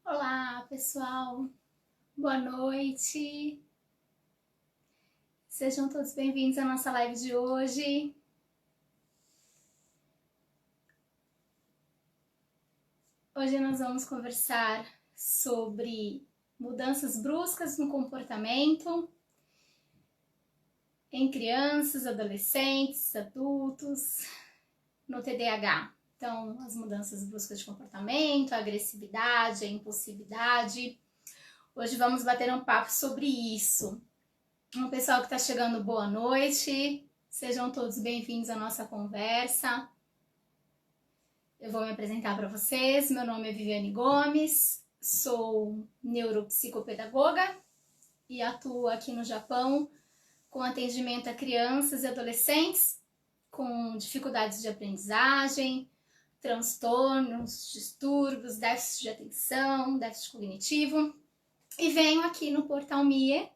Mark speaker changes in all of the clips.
Speaker 1: Olá, pessoal. Boa noite. Sejam todos bem-vindos à nossa live de hoje. Hoje nós vamos conversar sobre mudanças bruscas no comportamento em crianças, adolescentes, adultos, no TDAH. Então, as mudanças bruscas de comportamento, a agressividade, a impulsividade. Hoje vamos bater um papo sobre isso. O pessoal que está chegando, boa noite. Sejam todos bem-vindos à nossa conversa. Eu vou me apresentar para vocês. Meu nome é Viviane Gomes, sou neuropsicopedagoga e atuo aqui no Japão com atendimento a crianças e adolescentes com dificuldades de aprendizagem, transtornos, distúrbios, déficit de atenção, déficit cognitivo. E venho aqui no Portal Mie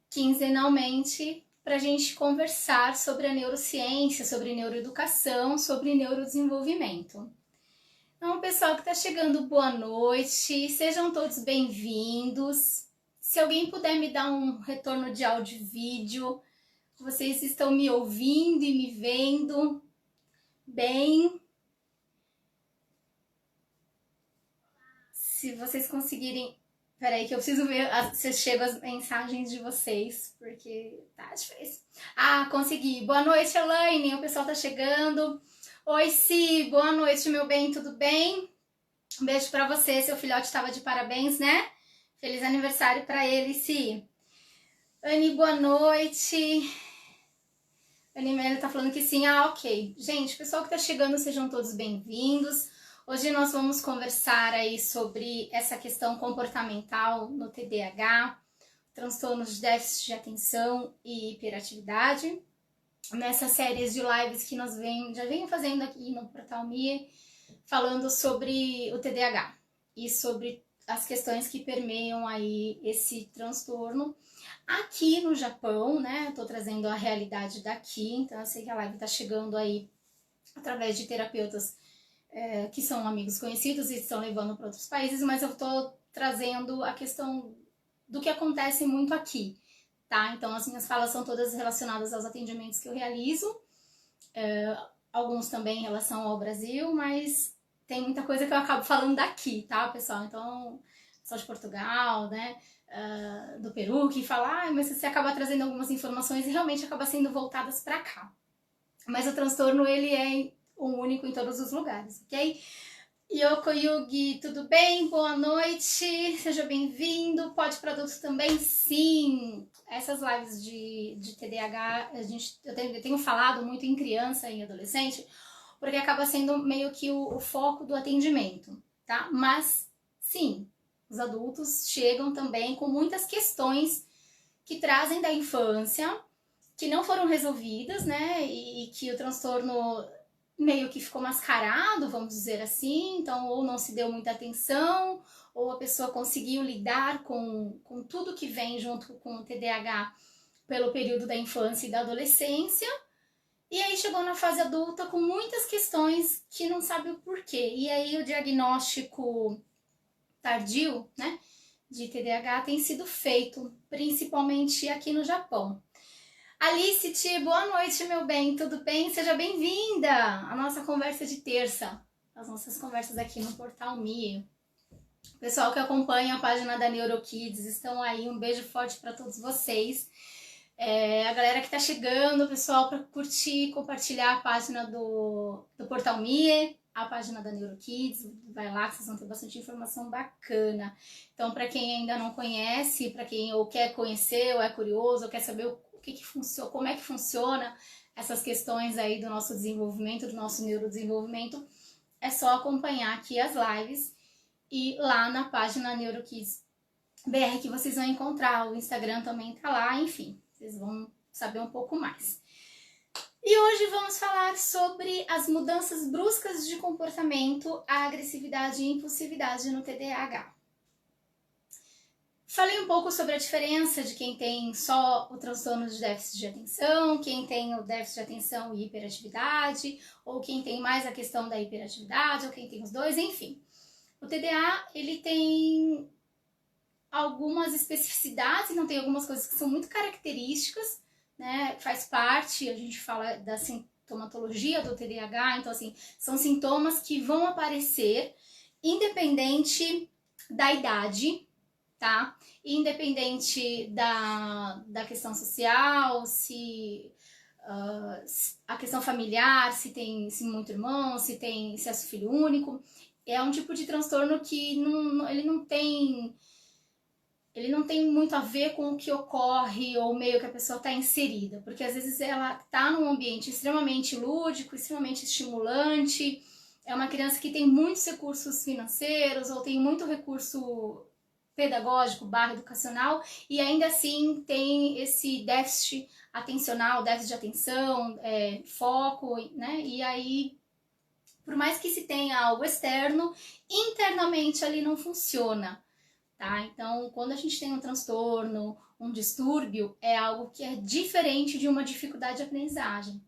Speaker 1: quinzenalmente para a gente conversar sobre a neurociência, sobre neuroeducação, sobre neurodesenvolvimento. Então, pessoal que está chegando, boa noite, sejam todos bem-vindos. Se alguém puder me dar um retorno de áudio e vídeo, vocês estão me ouvindo e me vendo bem? Se vocês conseguirem... Peraí que eu preciso ver se chegam as mensagens de vocês, porque tá difícil. Ah, consegui. Boa noite, Elaine. O pessoal tá chegando. Oi, Si. Boa noite, meu bem. Tudo bem? Um beijo pra você. Seu filhote tava de parabéns, né? Feliz aniversário pra ele, Si. Anne, boa noite. Anne Melo tá falando que sim. Ah, ok. Gente, pessoal que tá chegando, sejam todos bem-vindos. Hoje nós vamos conversar aí sobre essa questão comportamental no TDAH, transtornos de déficit de atenção e hiperatividade. Nessas séries de lives que nós já venho fazendo aqui no Portal Mie, falando sobre o TDAH e sobre as questões que permeiam aí esse transtorno. Aqui no Japão, né, eu tô trazendo a realidade daqui, então eu sei que a live tá chegando aí através de terapeutas que são amigos conhecidos e estão levando para outros países, mas eu estou trazendo a questão do que acontece muito aqui, tá? Então as minhas falas são todas relacionadas aos atendimentos que eu realizo, alguns também em relação ao Brasil, mas tem muita coisa que eu acabo falando daqui, tá, pessoal? Então, pessoal de Portugal, né, do Peru, que fala, mas você acaba trazendo algumas informações e realmente acaba sendo voltadas para cá. Mas o transtorno, ele é um único em todos os lugares, ok? Yoko Yugi, tudo bem? Boa noite, seja bem-vindo. Pode para adultos também? Sim! Essas lives de TDAH, eu tenho falado muito em criança e adolescente, porque acaba sendo meio que o foco do atendimento, tá? Mas, sim, os adultos chegam também com muitas questões que trazem da infância, que não foram resolvidas, né? E que o transtorno meio que ficou mascarado, vamos dizer assim, então ou não se deu muita atenção, ou a pessoa conseguiu lidar com tudo que vem junto com o TDAH pelo período da infância e da adolescência, e aí chegou na fase adulta com muitas questões que não sabe o porquê. E aí o diagnóstico tardio, né, de TDAH tem sido feito, principalmente aqui no Japão. Alice Ti, boa noite, meu bem, tudo bem? Seja bem-vinda à nossa conversa de terça, as nossas conversas aqui no Portal Mie. Pessoal que acompanha a página da NeuroKids, estão aí, um beijo forte para todos vocês. A galera que tá chegando, pessoal, para curtir, compartilhar a página do Portal Mie, a página da NeuroKids, vai lá que vocês vão ter bastante informação bacana. Então, para quem ainda não conhece, para quem ou quer conhecer, ou é curioso, ou quer saber o que funciona, como é que funciona essas questões aí do nosso desenvolvimento, do nosso neurodesenvolvimento, é só acompanhar aqui as lives e lá na página NeuroKids BR que vocês vão encontrar, o Instagram também tá lá, enfim, vocês vão saber um pouco mais. E hoje vamos falar sobre as mudanças bruscas de comportamento, a agressividade e impulsividade no TDAH. Falei um pouco sobre a diferença de quem tem só o transtorno de déficit de atenção, quem tem o déficit de atenção e hiperatividade, ou quem tem mais a questão da hiperatividade, ou quem tem os dois, enfim. O TDA, ele tem algumas especificidades, então tem algumas coisas que são muito características, né? Faz parte, a gente fala da sintomatologia do TDAH, então assim, são sintomas que vão aparecer independente da idade, tá? Independente da questão social, se a questão familiar, se muito irmão, se é filho único. É um tipo de transtorno que ele não tem muito a ver com o que ocorre ou o meio que a pessoa está inserida, porque às vezes ela está num ambiente extremamente lúdico, extremamente estimulante, é uma criança que tem muitos recursos financeiros ou tem muito recurso pedagógico / educacional e ainda assim tem esse déficit atencional, déficit de atenção, foco, né? E aí, por mais que se tenha algo externo, internamente ali não funciona. Tá? Então, quando a gente tem um transtorno, um distúrbio, é algo que é diferente de uma dificuldade de aprendizagem,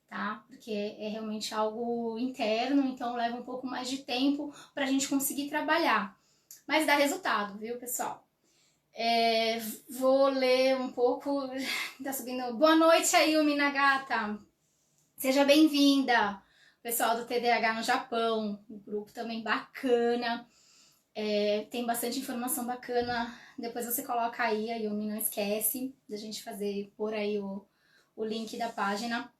Speaker 1: tá? Porque é realmente algo interno, então leva um pouco mais de tempo para a gente conseguir trabalhar. Mas dá resultado, viu, pessoal? Vou ler um pouco, tá subindo. Boa noite, Ayumi Nagata. Seja bem-vinda, pessoal do TDAH no Japão, um grupo também bacana. Tem bastante informação bacana. Depois você coloca aí, a Yumi, não esquece da gente pôr aí o link da página.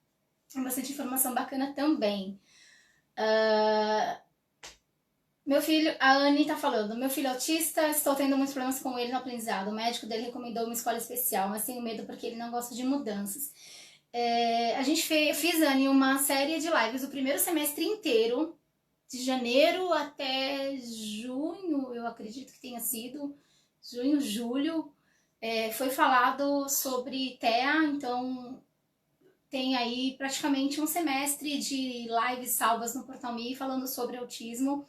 Speaker 1: Tem bastante informação bacana também. Meu filho, a Anne tá falando, meu filho é autista, estou tendo muitos problemas com ele no aprendizado. O médico dele recomendou uma escola especial, mas tenho medo porque ele não gosta de mudanças. A gente fiz, Anne, uma série de lives o primeiro semestre inteiro, de janeiro até junho, eu acredito que tenha sido, junho, julho, foi falado sobre TEA, então tem aí praticamente um semestre de lives salvas no Portal Me falando sobre autismo.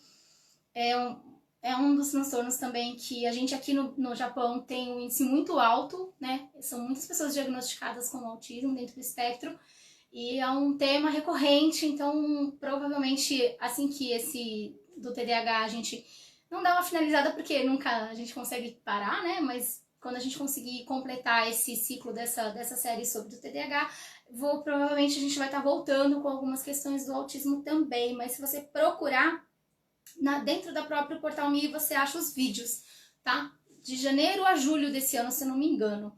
Speaker 1: É um dos transtornos também que a gente aqui no Japão tem um índice muito alto, né? São muitas pessoas diagnosticadas com autismo dentro do espectro, e é um tema recorrente, então provavelmente assim que esse do TDAH a gente não dá uma finalizada porque nunca a gente consegue parar, né? Mas quando a gente conseguir completar esse ciclo dessa série sobre o TDAH, provavelmente a gente vai estar voltando com algumas questões do autismo também, mas se você procurar dentro da própria Portal Me, você acha os vídeos, tá? De janeiro a julho desse ano, se eu não me engano.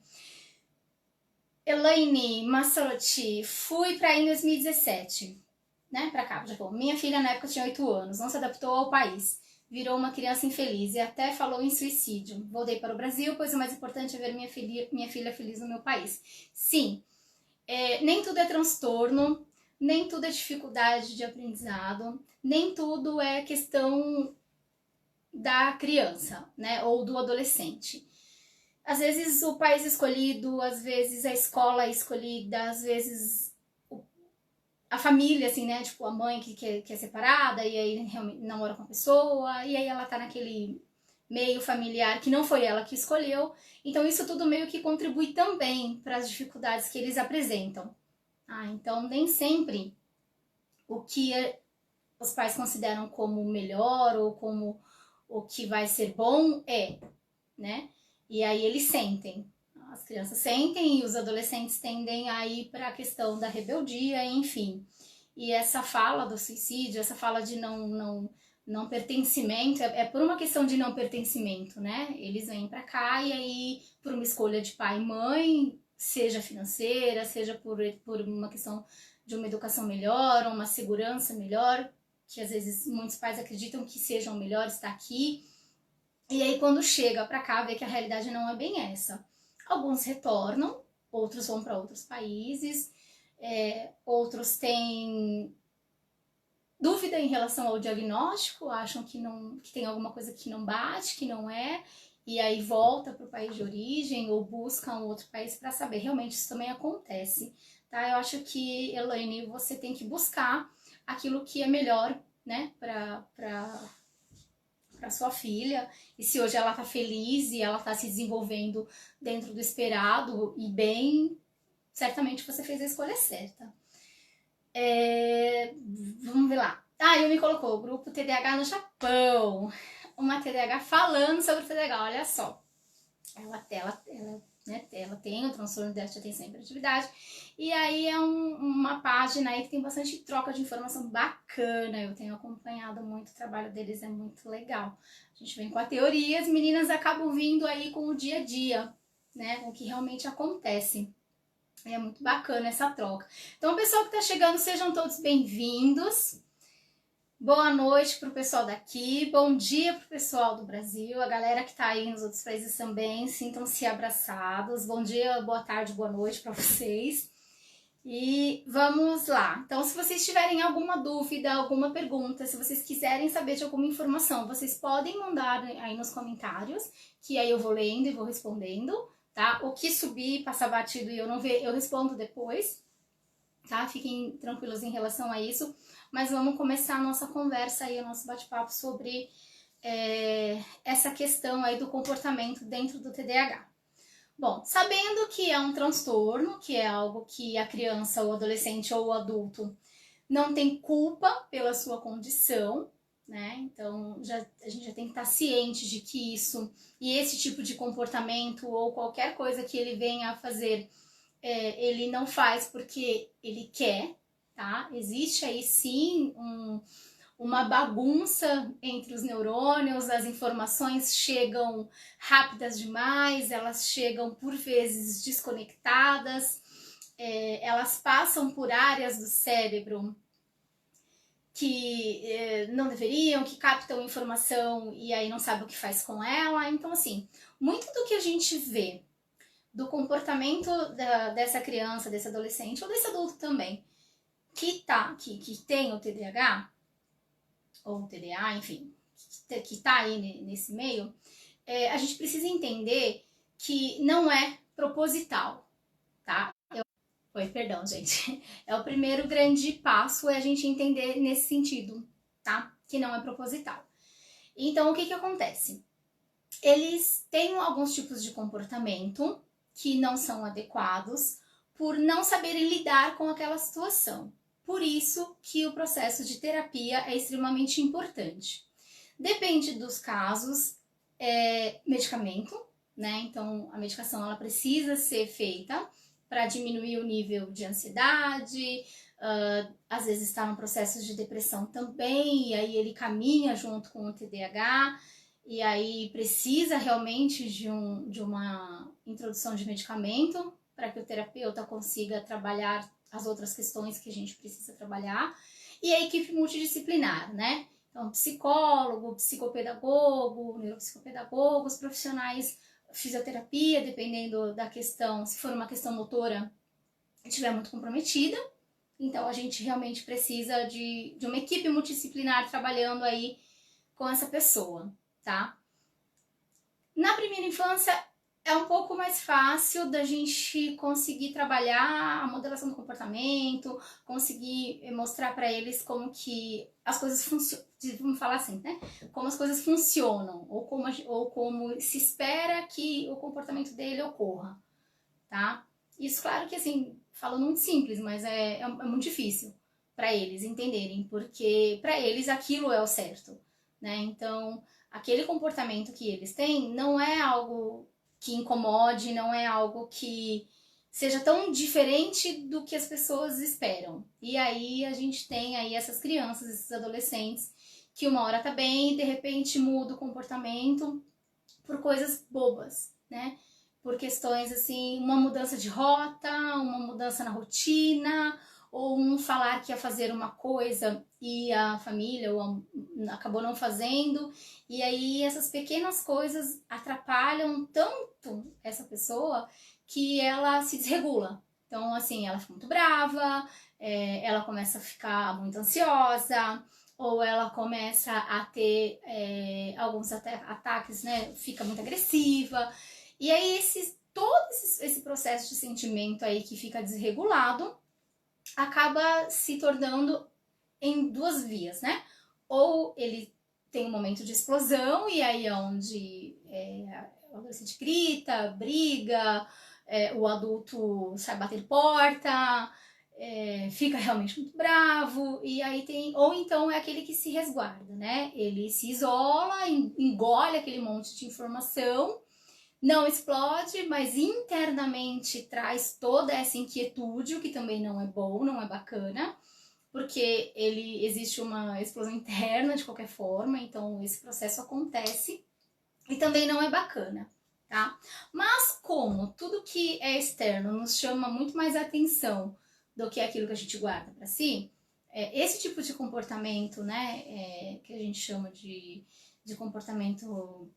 Speaker 1: Elaine Massarotti, fui para aí em 2017, né, para cá, Japão. Minha filha na época tinha 8 anos, não se adaptou ao país, virou uma criança infeliz e até falou em suicídio. Voltei para o Brasil, pois o mais importante é ver minha filha feliz no meu país. Sim, nem tudo é transtorno, nem tudo é dificuldade de aprendizado, nem tudo é questão da criança, né, ou do adolescente. Às vezes o país escolhido, às vezes a escola escolhida, às vezes a família, assim, né? Tipo, a mãe que é separada e aí realmente namora com a pessoa, e aí ela tá naquele meio familiar que não foi ela que escolheu. Então isso tudo meio que contribui também para as dificuldades que eles apresentam. Então nem sempre o que os pais consideram como melhor ou como o que vai ser bom né? E aí eles sentem. As crianças sentem e os adolescentes tendem a ir para a questão da rebeldia, enfim. E essa fala do suicídio, essa fala de não pertencimento, é por uma questão de não pertencimento, né? Eles vêm para cá e aí, por uma escolha de pai e mãe, seja financeira, seja por uma questão de uma educação melhor, uma segurança melhor, que às vezes muitos pais acreditam que sejam melhor estar aqui. E aí quando chega para cá, vê que a realidade não é bem essa. Alguns retornam, outros vão para outros países, outros têm dúvida em relação ao diagnóstico, acham que tem alguma coisa que não bate, que não é, e aí volta para o país de origem ou busca um outro país para saber. Realmente isso também acontece, tá? Eu acho que, Elaine, você tem que buscar aquilo que é melhor, né, para sua filha, e se hoje ela tá feliz e ela tá se desenvolvendo dentro do esperado e bem, certamente você fez a escolha certa. Vamos ver lá. Ah, e me colocou o grupo TDAH no Japão. Uma TDAH falando sobre o TDAH, olha só. Ela tem o transtorno de déficit de atenção e hiperatividade. E aí é uma página aí que tem bastante troca de informação bacana. Eu tenho acompanhado muito, o trabalho deles é muito legal. A gente vem com a teoria, as meninas acabam vindo aí com o dia a dia, né? Com o que realmente acontece. É muito bacana essa troca. Então, o pessoal que está chegando, sejam todos bem-vindos. Boa noite para o pessoal daqui, bom dia para o pessoal do Brasil, a galera que está aí nos outros países também, sintam-se abraçados. Bom dia, boa tarde, boa noite para vocês. E vamos lá. Então, se vocês tiverem alguma dúvida, alguma pergunta, se vocês quiserem saber de alguma informação, vocês podem mandar aí nos comentários, que aí eu vou lendo e vou respondendo, tá? O que subir, passar batido e eu não ver, eu respondo depois, tá? Fiquem tranquilos em relação a isso. Mas vamos começar a nossa conversa aí, o nosso bate-papo sobre essa questão aí do comportamento dentro do TDAH. Bom, sabendo que é um transtorno, que é algo que a criança, ou adolescente ou o adulto não tem culpa pela sua condição, né? Então a gente já tem que estar ciente de que isso e esse tipo de comportamento ou qualquer coisa que ele venha a fazer, ele não faz porque ele quer, tá? Existe aí sim uma bagunça entre os neurônios, as informações chegam rápidas demais, elas chegam por vezes desconectadas, elas passam por áreas do cérebro que não deveriam, que captam informação e aí não sabe o que faz com ela. Então, assim, muito do que a gente vê do comportamento dessa criança, desse adolescente ou desse adulto também, que tem o TDAH, ou TDA, enfim, que tá aí nesse meio, a gente precisa entender que não é proposital, tá? Oi, perdão, gente. É o primeiro grande passo, é a gente entender nesse sentido, tá? Que não é proposital. Então, o que acontece? Eles têm alguns tipos de comportamento que não são adequados por não saberem lidar com aquela situação. Por isso que o processo de terapia é extremamente importante. Depende dos casos, medicamento, né? Então, a medicação ela precisa ser feita para diminuir o nível de ansiedade, às vezes está no processo de depressão também, e aí ele caminha junto com o TDAH, e aí precisa realmente de uma introdução de medicamento para que o terapeuta consiga trabalhar as outras questões que a gente precisa trabalhar, e a equipe multidisciplinar, né? Então, psicólogo, psicopedagogo, neuropsicopedagogo, os profissionais fisioterapia, dependendo da questão, se for uma questão motora, estiver muito comprometida, então a gente realmente precisa de uma equipe multidisciplinar trabalhando aí com essa pessoa, tá? Na primeira infância é um pouco mais fácil da gente conseguir trabalhar a modelação do comportamento, conseguir mostrar para eles como que as coisas funcionam, vamos falar assim, né? Como as coisas funcionam, ou como se espera que o comportamento dele ocorra, tá? Isso, claro que assim, falando muito simples, mas é muito difícil para eles entenderem, porque para eles aquilo é o certo, né? Então, aquele comportamento que eles têm não é algo que incomode, não é algo que seja tão diferente do que as pessoas esperam. E aí a gente tem aí essas crianças, esses adolescentes, que uma hora tá bem e de repente muda o comportamento por coisas bobas, né? Por questões assim, uma mudança de rota, uma mudança na rotina, ou um falar que ia fazer uma coisa e a família acabou não fazendo, e aí essas pequenas coisas atrapalham tanto essa pessoa que ela se desregula. Então, assim, ela fica muito brava, ela começa a ficar muito ansiosa, ou ela começa a ter alguns ataques, né? Fica muito agressiva. E aí, todo esse processo de sentimento aí que fica desregulado acaba se tornando em duas vias, né? Ou ele tem um momento de explosão, e aí é onde o adolescente grita, briga, o adulto sai batendo porta, fica realmente muito bravo, e aí tem, ou então é aquele que se resguarda, né? Ele se isola, engole aquele monte de informação, não explode, mas internamente traz toda essa inquietude, o que também não é bom, não é bacana, porque existe uma explosão interna de qualquer forma, então esse processo acontece e também não é bacana, tá? Mas como tudo que é externo nos chama muito mais atenção do que aquilo que a gente guarda para si, esse tipo de comportamento, né, que a gente chama de comportamento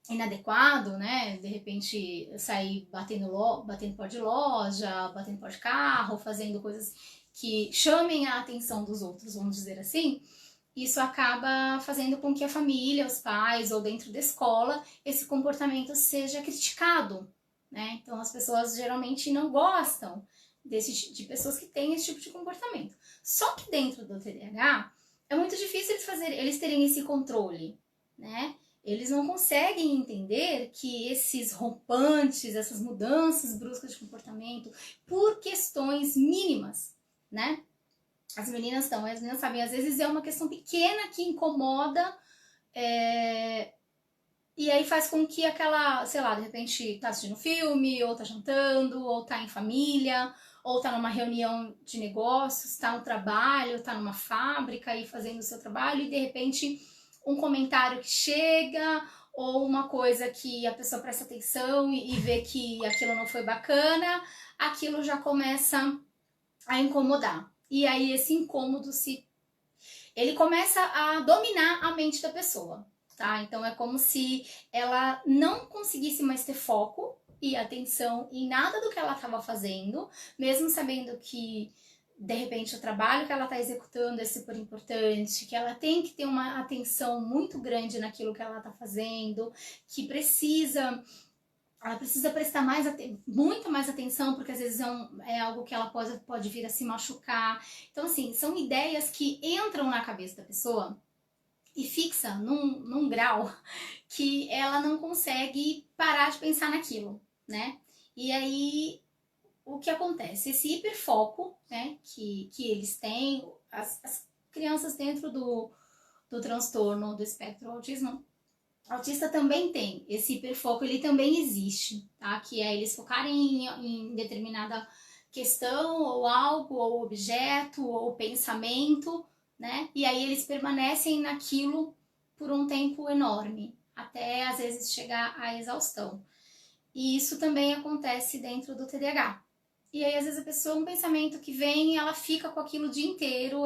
Speaker 1: inadequado, né, de repente sair batendo porta de loja, batendo porta de carro, fazendo coisas que chamem a atenção dos outros, vamos dizer assim, isso acaba fazendo com que a família, os pais ou dentro da escola, esse comportamento seja criticado, né? Então as pessoas geralmente não gostam de pessoas que têm esse tipo de comportamento. Só que dentro do TDAH é muito difícil eles terem esse controle, né? Eles não conseguem entender que esses rompantes, essas mudanças bruscas de comportamento, por questões mínimas, né? As meninas sabem, às vezes é uma questão pequena que incomoda, e aí faz com que aquela, sei lá, de repente tá assistindo filme, ou tá jantando, ou tá em família, ou tá numa reunião de negócios, tá no trabalho, tá numa fábrica e fazendo o seu trabalho, e de repente um comentário que chega, ou uma coisa que a pessoa presta atenção e vê que aquilo não foi bacana, aquilo já começa a incomodar. E aí esse incômodo ele começa a dominar a mente da pessoa, tá? Então é como se ela não conseguisse mais ter foco e atenção em nada do que ela estava fazendo, mesmo sabendo que de repente o trabalho que ela está executando é super importante, que ela tem que ter uma atenção muito grande naquilo que ela está fazendo, que ela precisa prestar muita mais atenção, porque às vezes é algo que ela pode vir a se machucar. Então, assim, são ideias que entram na cabeça da pessoa e fixa num grau que ela não consegue parar de pensar naquilo, né? E aí, o que acontece? Esse hiperfoco, né, que eles têm, as crianças dentro do transtorno do espectro autismo, autista também tem esse hiperfoco, ele também existe, tá? Que é eles focarem em determinada questão, ou algo, ou objeto, ou pensamento, né? E aí eles permanecem naquilo por um tempo enorme, até às vezes chegar à exaustão. E isso também acontece dentro do TDAH. E aí, às vezes, a pessoa, um pensamento que vem, ela fica com aquilo o dia inteiro,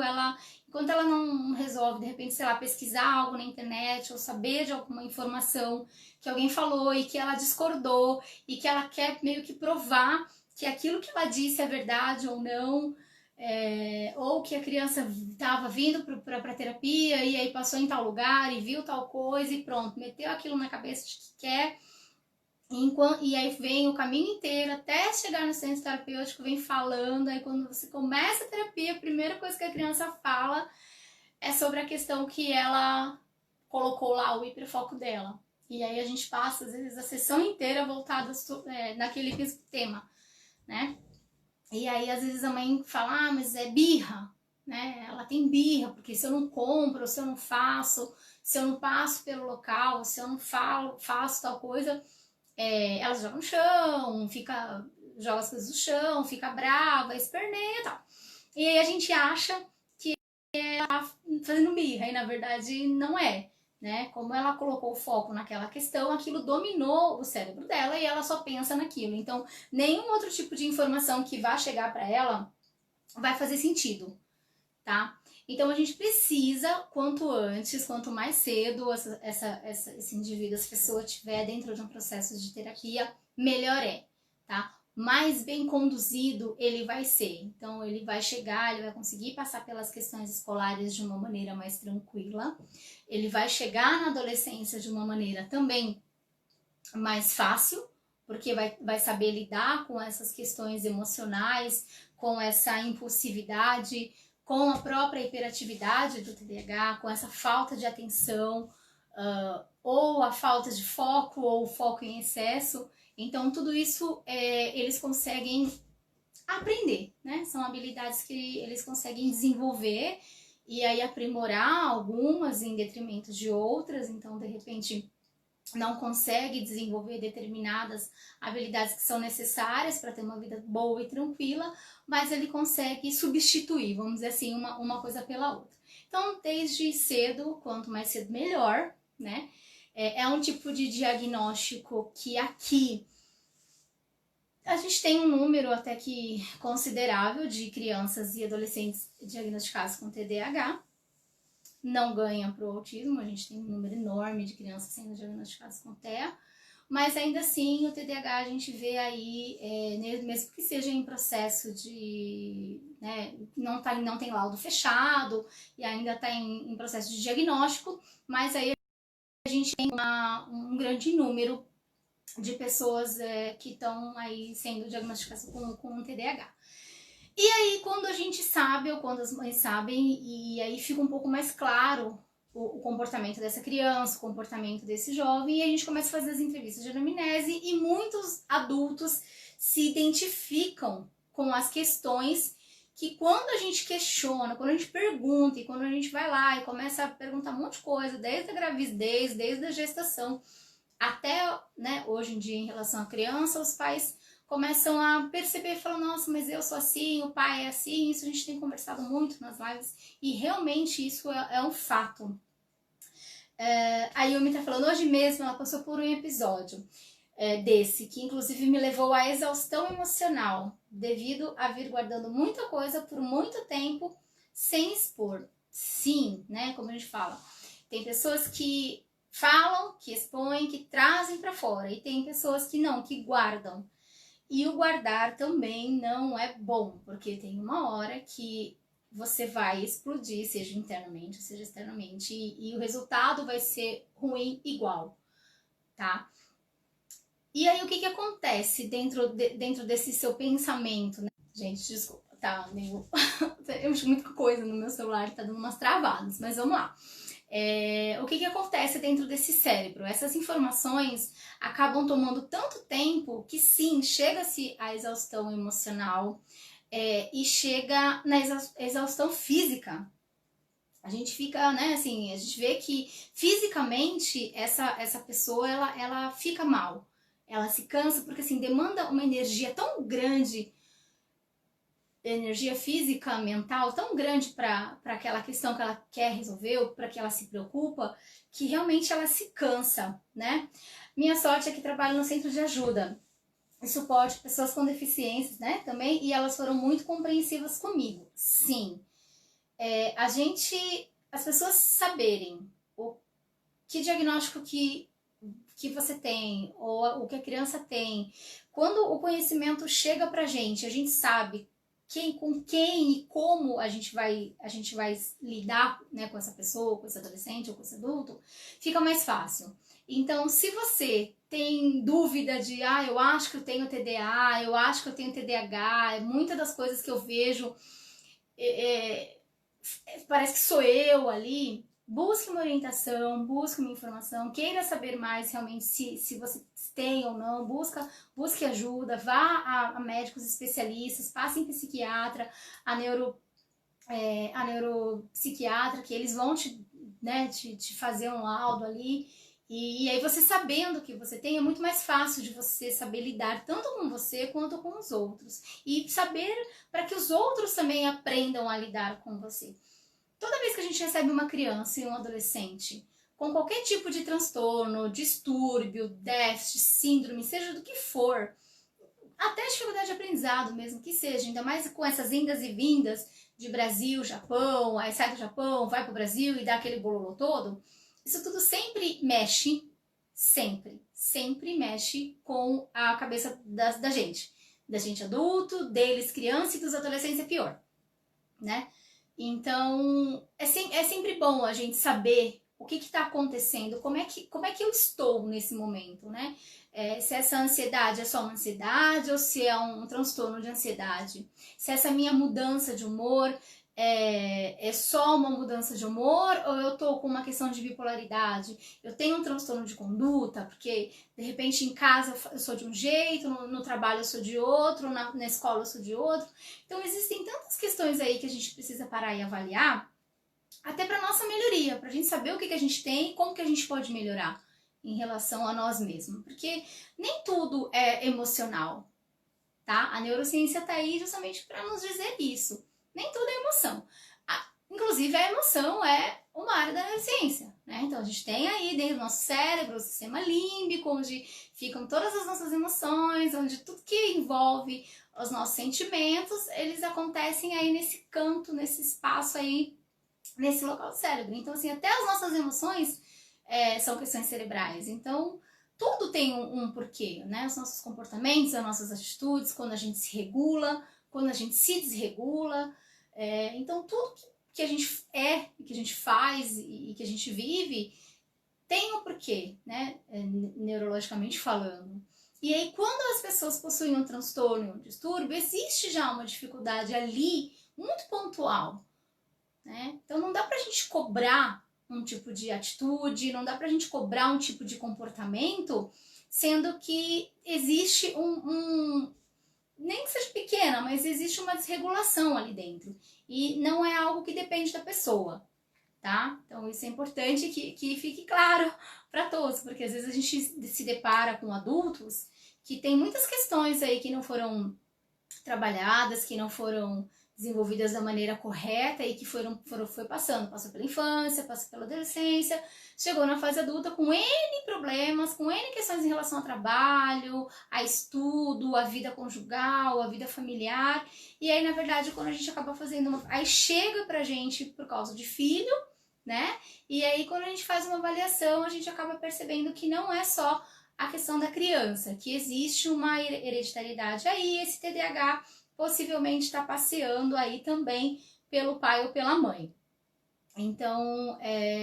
Speaker 1: enquanto ela não resolve, de repente, sei lá, pesquisar algo na internet ou saber de alguma informação que alguém falou e que ela discordou e que ela quer meio que provar que aquilo que ela disse é verdade ou não, ou que a criança estava vindo para terapia e aí passou em tal lugar e viu tal coisa e pronto, meteu aquilo na cabeça de que quer. E aí vem o caminho inteiro até chegar no centro terapêutico, vem falando, aí quando você começa a terapia, a primeira coisa que a criança fala é sobre a questão que ela colocou lá, o hiperfoco dela. E aí a gente passa, às vezes, a sessão inteira voltada naquele mesmo tema, né? E aí, às vezes, a mãe fala, mas é birra, né? Ela tem birra, porque se eu não compro, se eu não faço, se eu não passo pelo local, se eu não faço tal coisa, ela joga no chão, joga as coisas no chão, fica brava, esperneia e tal. E aí a gente acha que ela tá fazendo birra, e na verdade não é, né? Como ela colocou o foco naquela questão, aquilo dominou o cérebro dela e ela só pensa naquilo. Então, nenhum outro tipo de informação que vá chegar para ela vai fazer sentido, tá? Então a gente precisa, quanto antes, quanto mais cedo esse indivíduo, essa pessoa estiver dentro de um processo de terapia, melhor é, tá? Mais bem conduzido ele vai ser. Então ele vai chegar, ele vai conseguir passar pelas questões escolares de uma maneira mais tranquila, ele vai chegar na adolescência de uma maneira também mais fácil, porque vai saber lidar com essas questões emocionais, com essa impulsividade, com a própria hiperatividade do TDAH, com essa falta de atenção, ou a falta de foco, ou o foco em excesso. Então, tudo isso eles conseguem aprender, né? São habilidades que eles conseguem desenvolver e aí aprimorar algumas em detrimento de outras, então de repente não consegue desenvolver determinadas habilidades que são necessárias para ter uma vida boa e tranquila, mas ele consegue substituir, vamos dizer assim, uma coisa pela outra. Então, desde cedo, quanto mais cedo melhor, né? É um tipo de diagnóstico que aqui a gente tem um número até que considerável de crianças e adolescentes diagnosticados com TDAH. Não ganha para o autismo, a gente tem um número enorme de crianças sendo diagnosticadas com TEA, mas ainda assim o TDAH a gente vê aí, mesmo que seja em processo de, né, não tem laudo fechado e ainda está em processo de diagnóstico, mas aí a gente tem um grande número de pessoas que estão aí sendo diagnosticadas com TDAH. E aí, quando a gente sabe, ou quando as mães sabem, e aí fica um pouco mais claro o comportamento dessa criança, o comportamento desse jovem, e a gente começa a fazer as entrevistas de anamnese, e muitos adultos se identificam com as questões que quando a gente questiona, quando a gente pergunta, e quando a gente vai lá e começa a perguntar um monte de coisa, desde a gravidez, desde a gestação, até, né, hoje em dia em relação à criança, os pais começam a perceber e falam, nossa, mas eu sou assim, o pai é assim, isso a gente tem conversado muito nas lives, e realmente isso é um fato. A Yumi tá falando, hoje mesmo ela passou por um episódio desse, que inclusive me levou à exaustão emocional, devido a vir guardando muita coisa por muito tempo, sem expor. Sim, né, como a gente fala, tem pessoas que falam, que expõem, que trazem para fora, e tem pessoas que não, que guardam. E o guardar também não é bom, porque tem uma hora que você vai explodir, seja internamente, seja externamente, e o resultado vai ser ruim igual, tá? E aí o que acontece dentro desse seu pensamento, né? Gente, desculpa, tá? Eu acho muita coisa no meu celular, tá dando umas travadas, mas vamos lá. O que acontece dentro desse cérebro? Essas informações acabam tomando tanto tempo que sim, chega-se à exaustão emocional e chega na exaustão física. A gente fica, né, assim, a gente vê que fisicamente essa pessoa, ela fica mal. Ela se cansa porque, assim, demanda uma energia tão grande, energia física, mental tão grande para aquela questão que ela quer resolver ou para que ela se preocupa, que realmente ela se cansa, né? Minha sorte é que trabalho no centro de ajuda e suporte pessoas com deficiências, né, também, e elas foram muito compreensivas comigo. Sim, as pessoas saberem o que diagnóstico que você tem, ou o que a criança tem, quando o conhecimento chega pra gente, a gente sabe com quem e como a gente vai lidar, né, com essa pessoa, com esse adolescente ou com esse adulto, fica mais fácil. Então, se você tem dúvida de, eu acho que eu tenho TDA, eu acho que eu tenho TDAH, muitas das coisas que eu vejo, parece que sou eu ali, busque uma orientação, busque uma informação, queira saber mais realmente se você tem ou não, busque ajuda, vá a médicos especialistas, passe em psiquiatra, a neuropsiquiatra, que eles vão te fazer um laudo ali, e aí você sabendo que você tem, é muito mais fácil de você saber lidar tanto com você quanto com os outros, e saber para que os outros também aprendam a lidar com você. Toda vez que a gente recebe uma criança e um adolescente com qualquer tipo de transtorno, distúrbio, déficit, síndrome, seja do que for, até dificuldade de aprendizado mesmo que seja, ainda mais com essas indas e vindas de Brasil, Japão, aí sai do Japão, vai pro Brasil e dá aquele bololô todo, isso tudo sempre mexe, sempre mexe com a cabeça da gente adulto, deles criança e dos adolescentes é pior, né? Então, é sempre bom a gente saber o que está acontecendo, como é que eu estou nesse momento, né? Se essa ansiedade é só uma ansiedade ou se é um transtorno de ansiedade. Se essa minha mudança de humor é só uma mudança de humor, ou eu tô com uma questão de bipolaridade, eu tenho um transtorno de conduta, porque de repente em casa eu sou de um jeito, no trabalho eu sou de outro, na escola eu sou de outro. Então existem tantas questões aí que a gente precisa parar e avaliar, até para nossa melhoria, para a gente saber o que a gente tem e como que a gente pode melhorar em relação a nós mesmos, porque nem tudo é emocional, tá? A neurociência tá aí justamente para nos dizer isso. Nem tudo é emoção. Inclusive, a emoção é uma área da neurociência, né? Então, a gente tem aí dentro do nosso cérebro o sistema límbico, onde ficam todas as nossas emoções, onde tudo que envolve os nossos sentimentos, eles acontecem aí nesse canto, nesse espaço aí, nesse local do cérebro. Então, assim, até as nossas emoções são questões cerebrais. Então, tudo tem um porquê, né? Os nossos comportamentos, as nossas atitudes, quando a gente se regula, quando a gente se desregula. Então, tudo que a gente que a gente faz e que a gente vive tem um porquê, né? Neurologicamente falando. E aí, quando as pessoas possuem um transtorno, um distúrbio, existe já uma dificuldade ali muito pontual, né? Então, não dá pra gente cobrar um tipo de atitude, não dá pra gente cobrar um tipo de comportamento, sendo que existe nem que seja pequena, mas existe uma desregulação ali dentro. E não é algo que depende da pessoa, tá? Então isso é importante que fique claro para todos, porque às vezes a gente se depara com adultos que tem muitas questões aí que não foram trabalhadas, que não foram desenvolvidas da maneira correta e que foi passando, passou pela infância, passou pela adolescência, chegou na fase adulta com N problemas, com N questões em relação ao trabalho, a estudo, a vida conjugal, a vida familiar, e aí na verdade quando a gente acaba fazendo aí chega pra gente por causa de filho, né? E aí quando a gente faz uma avaliação, a gente acaba percebendo que não é só a questão da criança, que existe uma hereditariedade aí, esse TDAH possivelmente está passeando aí também pelo pai ou pela mãe. Então,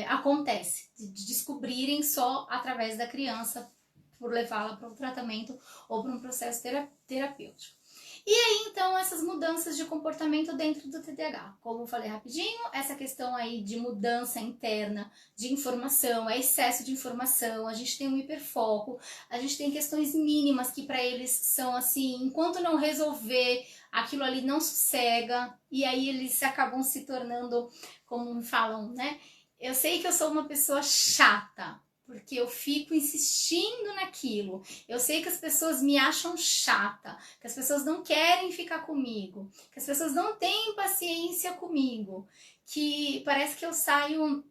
Speaker 1: acontece de descobrirem só através da criança por levá-la para um tratamento ou para um processo terapêutico. E aí, então, essas mudanças de comportamento dentro do TDAH. Como eu falei rapidinho, essa questão aí de mudança interna de informação, excesso de informação, a gente tem um hiperfoco, a gente tem questões mínimas que para eles são assim, enquanto não resolver, aquilo ali não sossega, e aí eles acabam se tornando, como falam, né? Eu sei que eu sou uma pessoa chata, porque eu fico insistindo naquilo. Eu sei que as pessoas me acham chata, que as pessoas não querem ficar comigo, que as pessoas não têm paciência comigo, que parece que eu saio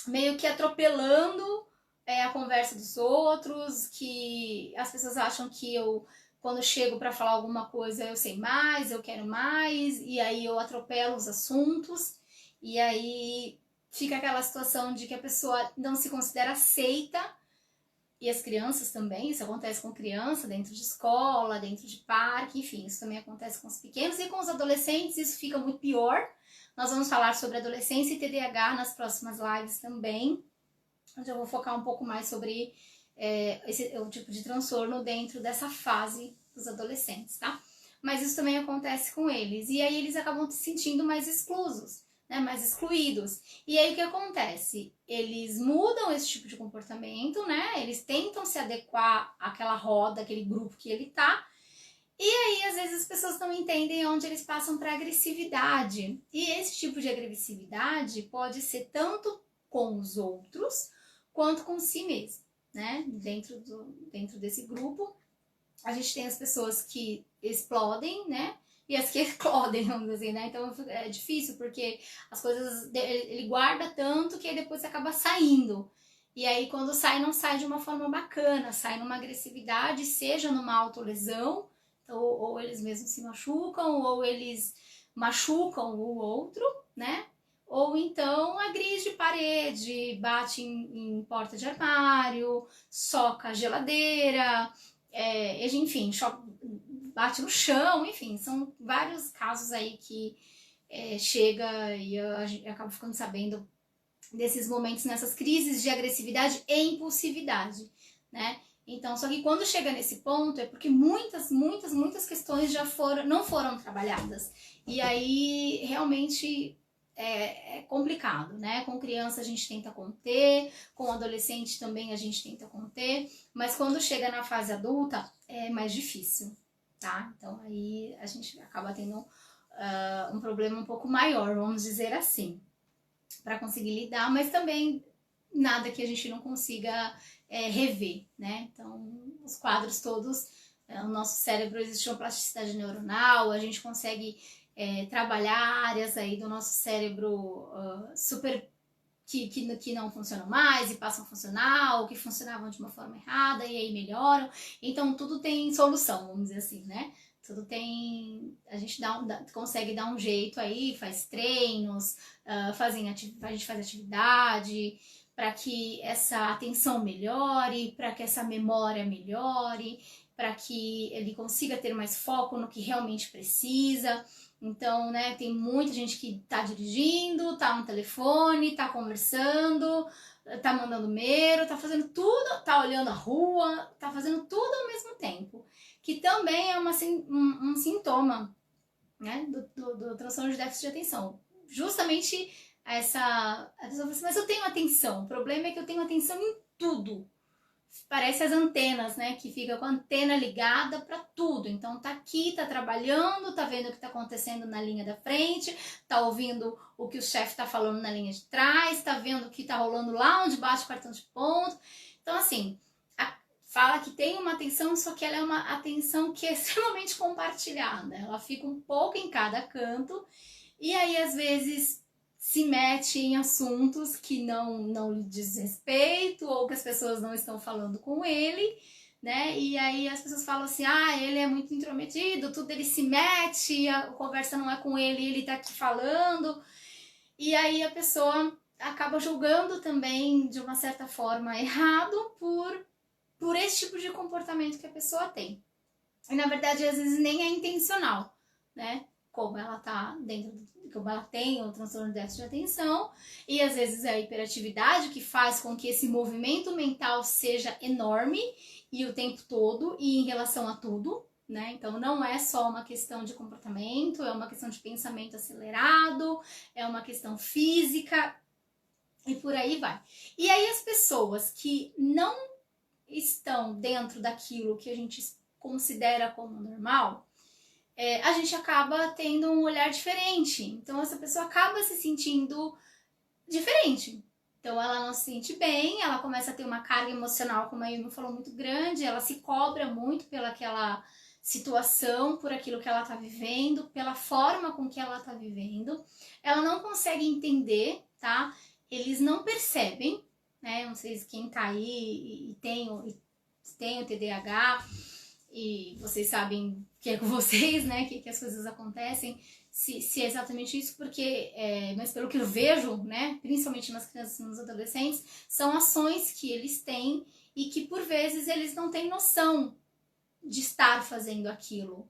Speaker 1: meio que atropelando a conversa dos outros, que as pessoas acham que eu, quando chego para falar alguma coisa, eu sei mais, eu quero mais, e aí eu atropelo os assuntos, e aí fica aquela situação de que a pessoa não se considera aceita, e as crianças também, isso acontece com criança, dentro de escola, dentro de parque, enfim, isso também acontece com os pequenos, e com os adolescentes isso fica muito pior. Nós vamos falar sobre adolescência e TDAH nas próximas lives também, onde eu vou focar um pouco mais sobre o tipo de transtorno dentro dessa fase dos adolescentes, tá? Mas isso também acontece com eles, e aí eles acabam se sentindo mais exclusos, né, mais excluídos. E aí o que acontece? Eles mudam esse tipo de comportamento, né? Eles tentam se adequar àquela roda, aquele grupo que ele tá. E aí, às vezes, as pessoas não entendem onde eles passam para agressividade. E esse tipo de agressividade pode ser tanto com os outros quanto com si mesmo, né? Dentro desse grupo, a gente tem as pessoas que explodem, né? E as que eclodem, vamos dizer, né? Então é difícil porque as coisas ele guarda tanto que aí depois acaba saindo. E aí quando sai, não sai de uma forma bacana, sai numa agressividade, seja numa autolesão, então, ou eles mesmos se machucam, ou eles machucam o outro, né? Ou então agride parede, bate em porta de armário, soca a geladeira, enfim, bate no chão, enfim, são vários casos aí que chega e eu acabo ficando sabendo desses momentos, nessas crises de agressividade e impulsividade, né? Então, só que quando chega nesse ponto é porque muitas questões não foram trabalhadas. E aí realmente é complicado, né? Com criança a gente tenta conter, com adolescente também a gente tenta conter, mas quando chega na fase adulta é mais difícil, tá? Então aí a gente acaba tendo um problema um pouco maior, vamos dizer assim, para conseguir lidar, mas também nada que a gente não consiga rever, né? Então, os quadros todos, o nosso cérebro existe uma plasticidade neuronal, a gente consegue trabalhar áreas aí do nosso cérebro super que não funcionam mais e passam a funcionar, ou que funcionavam de uma forma errada e aí melhoram. Então, tudo tem solução, vamos dizer assim, né? Tudo tem. A gente consegue dar um jeito aí, faz treinos, a gente faz atividade para que essa atenção melhore, para que essa memória melhore, para que ele consiga ter mais foco no que realmente precisa. Então, né, tem muita gente que tá dirigindo, tá no telefone, tá conversando, tá mandando mail, tá fazendo tudo, tá olhando a rua, tá fazendo tudo ao mesmo tempo. Que também é um sintoma, né, do transtorno de déficit de atenção. Justamente a pessoa fala assim, mas eu tenho atenção. O problema é que eu tenho atenção em tudo. Parece as antenas, né? Que fica com a antena ligada para tudo. Então tá aqui, tá trabalhando, tá vendo o que tá acontecendo na linha da frente, tá ouvindo o que o chefe tá falando na linha de trás, tá vendo o que tá rolando lá onde bate o cartão de ponto. Então, assim, fala que tem uma atenção, só que ela é uma atenção que é extremamente compartilhada. Ela fica um pouco em cada canto, e aí às vezes se mete em assuntos que não lhe diz respeito ou que as pessoas não estão falando com ele, né? E aí as pessoas falam assim, ele é muito intrometido, tudo ele se mete, a conversa não é com ele, ele tá aqui falando. E aí a pessoa acaba julgando também, de uma certa forma, errado por esse tipo de comportamento que a pessoa tem. E na verdade, às vezes nem é intencional, né? Como ela tá como ela tem o transtorno de déficit de atenção, e às vezes é a hiperatividade que faz com que esse movimento mental seja enorme e o tempo todo e em relação a tudo, né? Então não é só uma questão de comportamento, é uma questão de pensamento acelerado, é uma questão física e por aí vai. E aí as pessoas que não estão dentro daquilo que a gente considera como normal, a gente acaba tendo um olhar diferente. Então essa pessoa acaba se sentindo diferente. Então ela não se sente bem, ela começa a ter uma carga emocional, como a Yumi falou, muito grande, ela se cobra muito pelaquela situação, por aquilo que ela tá vivendo, pela forma com que ela tá vivendo. Ela não consegue entender, tá? Eles não percebem, né? Não sei se quem tá aí e tem o TDAH, e vocês sabem que é com vocês, né, que as coisas acontecem, se é exatamente isso, porque, mas pelo que eu vejo, né, principalmente nas crianças e nos adolescentes, são ações que eles têm e que por vezes eles não têm noção de estar fazendo aquilo,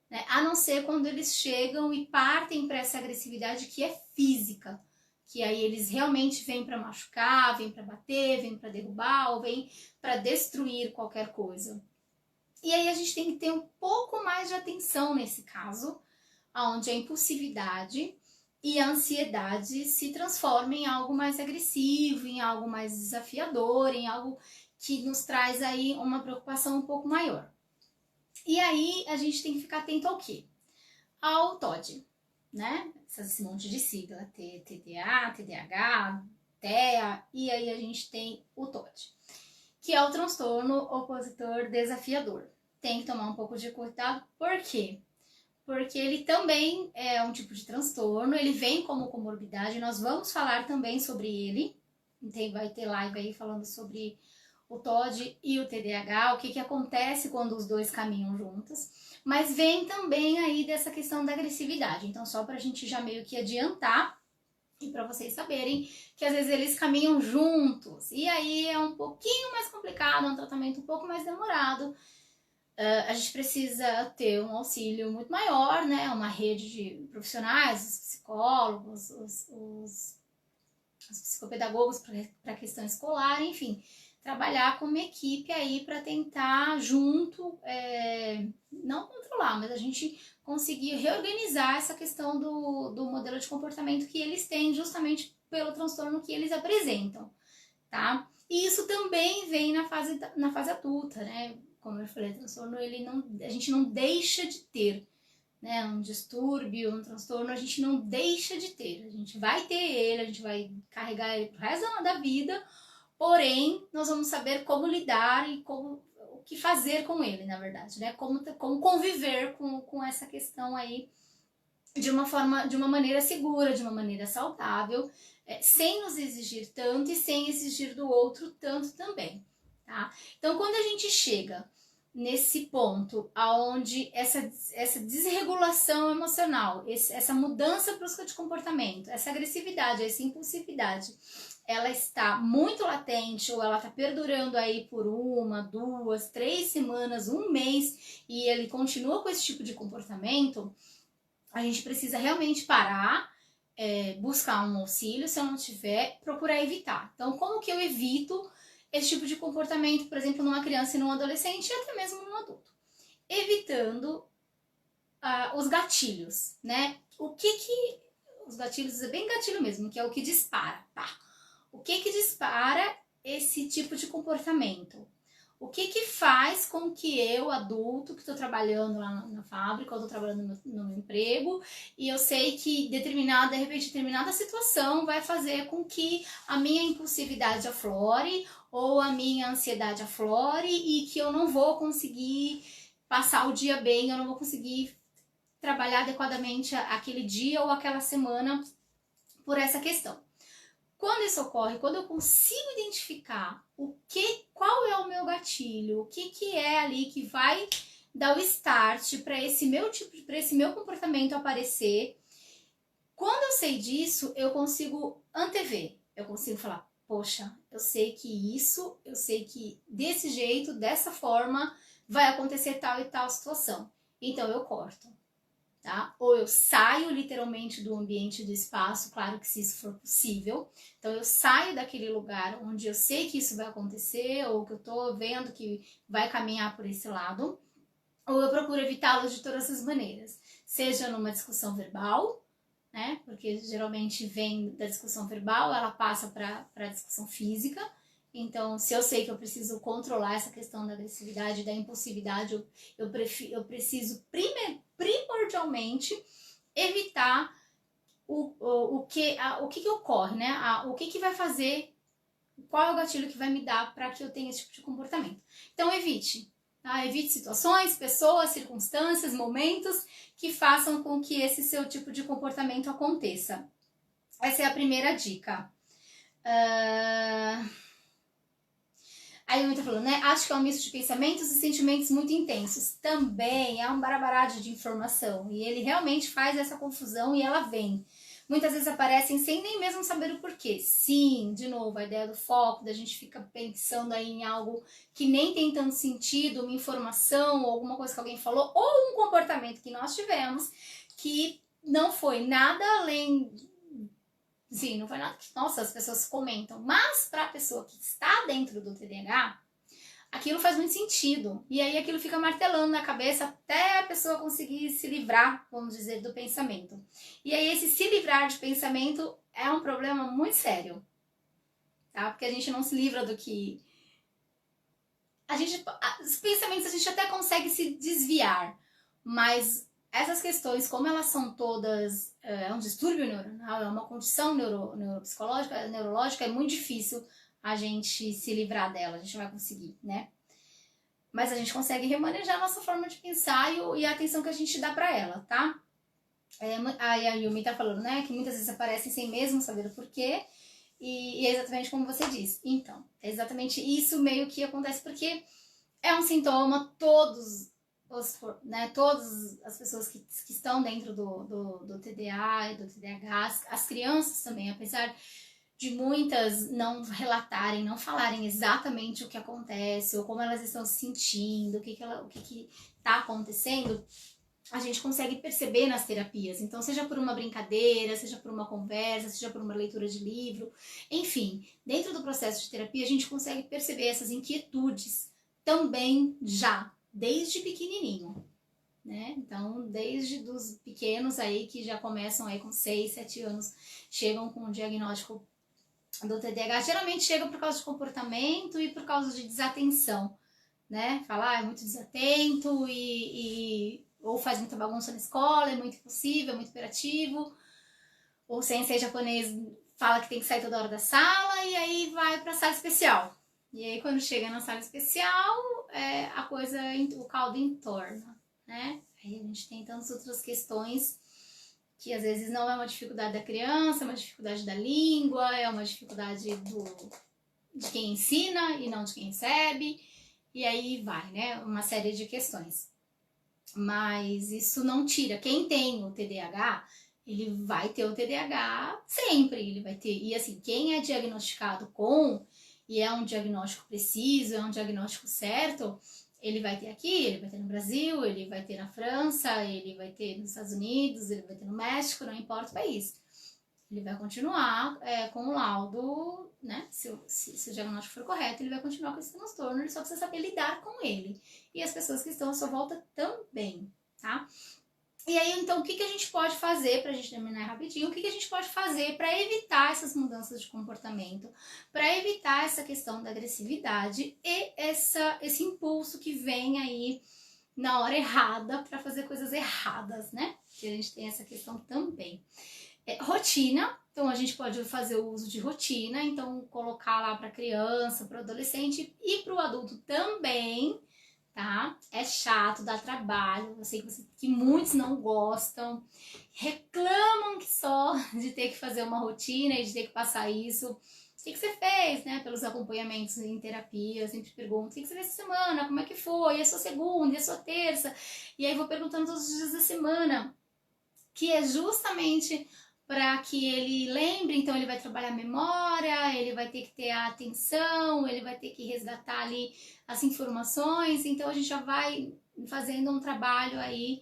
Speaker 1: né, a não ser quando eles chegam e partem para essa agressividade que é física, que aí eles realmente vêm para machucar, vêm para bater, vêm para derrubar ou vêm para destruir qualquer coisa. E aí a gente tem que ter um pouco mais de atenção nesse caso, onde a impulsividade e a ansiedade se transformam em algo mais agressivo, em algo mais desafiador, em algo que nos traz aí uma preocupação um pouco maior. E aí a gente tem que ficar atento ao quê? Ao TOD, né? Esse monte de sigla, TDA, TDAH, TEA, e aí a gente tem o TOD, que é o transtorno opositor desafiador. Tem que tomar um pouco de cuidado, por quê? Porque ele também é um tipo de transtorno, ele vem como comorbidade, nós vamos falar também sobre ele, vai ter live aí falando sobre o TOD e o TDAH, o que acontece quando os dois caminham juntos, mas vem também aí dessa questão da agressividade, então só pra gente já meio que adiantar, e para vocês saberem que às vezes eles caminham juntos, e aí é um pouquinho mais complicado, é um tratamento um pouco mais demorado. A gente precisa ter um auxílio muito maior, né? Uma rede de profissionais, os psicólogos, os psicopedagogos para a questão escolar, enfim, trabalhar com uma equipe aí para tentar junto, não controlar, mas a gente conseguir reorganizar essa questão do modelo de comportamento que eles têm justamente pelo transtorno que eles apresentam, tá? E isso também vem na fase adulta, né? Como eu falei, o transtorno a gente não deixa de ter, né? Um distúrbio, um transtorno, a gente não deixa de ter. A gente vai ter ele, a gente vai carregar ele pro resto da vida, porém, nós vamos saber como lidar e o que fazer com ele, na verdade, né? Como conviver com essa questão aí de uma maneira segura, de uma maneira saudável, sem nos exigir tanto e sem exigir do outro tanto também, tá? Então, quando a gente chega nesse ponto aonde essa desregulação emocional, essa mudança brusca de comportamento, essa agressividade, essa impulsividade, ela está muito latente ou ela está perdurando aí por 1, 2, 3 semanas, um mês, e ele continua com esse tipo de comportamento, a gente precisa realmente parar, buscar um auxílio, se eu não tiver, procurar evitar. Então, como que eu evito esse tipo de comportamento, por exemplo, numa criança e num adolescente e até mesmo num adulto? Evitando os gatilhos, né? Os gatilhos é bem gatilho mesmo, que é o que dispara, tá? O que dispara esse tipo de comportamento? O que faz com que eu, adulto, que estou trabalhando lá na fábrica, ou estou trabalhando no meu emprego, e eu sei que de repente, determinada situação vai fazer com que a minha impulsividade aflore, ou a minha ansiedade aflore, e que eu não vou conseguir passar o dia bem, eu não vou conseguir trabalhar adequadamente aquele dia ou aquela semana por essa questão. Quando isso ocorre, quando eu consigo identificar qual é o meu gatilho, o que é ali que vai dar o start para esse meu comportamento aparecer, quando eu sei disso, eu consigo antever, eu consigo falar, poxa, eu sei que desse jeito, dessa forma, vai acontecer tal e tal situação. Então eu corto. Tá? Ou eu saio literalmente do ambiente, do espaço, claro que se isso for possível. Então eu saio daquele lugar onde eu sei que isso vai acontecer, ou que eu tô vendo que vai caminhar por esse lado, ou eu procuro evitá-lo de todas as maneiras. Seja numa discussão verbal, né? Porque geralmente vem da discussão verbal, ela passa para a discussão física. Então, se eu sei que eu preciso controlar essa questão da agressividade, da impulsividade, eu preciso primordialmente evitar o que ocorre, né? O que vai fazer, qual é o gatilho que vai me dar para que eu tenha esse tipo de comportamento. Então, evite. Tá? Evite situações, pessoas, circunstâncias, momentos que façam com que esse seu tipo de comportamento aconteça. Essa é a primeira dica. Aí o Mita falou, né? Acho que é um misto de pensamentos e sentimentos muito intensos. Também é um barabarade de informação. E ele realmente faz essa confusão e ela vem. Muitas vezes aparecem sem nem mesmo saber o porquê. Sim, de novo, a ideia do foco, da gente fica pensando aí em algo que nem tem tanto sentido, uma informação, ou alguma coisa que alguém falou, ou um comportamento que nós tivemos, que não foi nada além... Sim, não foi nada que, nossa, as pessoas comentam. Mas para a pessoa que está dentro do TDAH, aquilo faz muito sentido. E aí aquilo fica martelando na cabeça até a pessoa conseguir se livrar, vamos dizer, do pensamento. E aí esse se livrar de pensamento é um problema muito sério. Tá? Porque a gente não se livra do que... Os pensamentos a gente até consegue se desviar. Mas essas questões, como elas são todas... É um distúrbio neuronal, é uma condição neuropsicológica, neurológica, é muito difícil a gente se livrar dela, a gente não vai conseguir, né? Mas a gente consegue remanejar a nossa forma de pensar e a atenção que a gente dá pra ela, tá? A Yumi tá falando, né, que muitas vezes aparecem sem mesmo saber o porquê, e é exatamente como você disse. Então, é exatamente isso meio que acontece porque é um sintoma, todas as pessoas que estão dentro do TDA e do TDAH, as crianças também, apesar de muitas não relatarem, não falarem exatamente o que acontece, ou como elas estão se sentindo, o que está acontecendo, a gente consegue perceber nas terapias. Então, seja por uma brincadeira, seja por uma conversa, seja por uma leitura de livro, enfim, dentro do processo de terapia, a gente consegue perceber essas inquietudes também já, desde pequenininho, né? Então, desde dos pequenos aí que já começam aí com 6, 7 anos, chegam com o diagnóstico do TDAH, geralmente chegam por causa de comportamento e por causa de desatenção, né? Falar é muito desatento ou faz muita bagunça na escola, é muito impossível, é muito hiperativo, ou o sensei japonês fala que tem que sair toda hora da sala e aí vai para a sala especial. E aí quando chega na sala especial, a coisa, o caldo entorna, né? Aí a gente tem tantas outras questões que às vezes não é uma dificuldade da criança, é uma dificuldade da língua, é uma dificuldade de quem ensina e não de quem recebe, e aí vai, né? Uma série de questões. Mas isso não tira. Quem tem o TDAH, ele vai ter o TDAH sempre, ele vai ter. E assim, quem é diagnosticado com, e é um diagnóstico preciso, é um diagnóstico certo, ele vai ter aqui, ele vai ter no Brasil, ele vai ter na França, ele vai ter nos Estados Unidos, ele vai ter no México, não importa o país. Ele vai continuar com o laudo, né? Se o diagnóstico for correto, ele vai continuar com esse transtorno, ele só precisa saber lidar com ele. E as pessoas que estão à sua volta também, tá? E aí, então, o que a gente pode fazer, pra gente terminar rapidinho, o que a gente pode fazer para evitar essas mudanças de comportamento, para evitar essa questão da agressividade e esse impulso que vem aí na hora errada para fazer coisas erradas, né? Que a gente tem essa questão também. Rotina, então a gente pode fazer o uso de rotina, então colocar lá para criança, para o adolescente e para o adulto também, tá? É chato, dá trabalho, eu sei que muitos não gostam, reclamam que só de ter que fazer uma rotina e de ter que passar isso. O que você fez, né? Pelos acompanhamentos em terapia, eu sempre pergunto, o que você fez essa semana? Como é que foi? E a sua segunda? E a sua terça? E aí vou perguntando todos os dias da semana, que é justamente para que ele lembre, então ele vai trabalhar a memória, ele vai ter que ter a atenção, ele vai ter que resgatar ali as informações, então a gente já vai fazendo um trabalho aí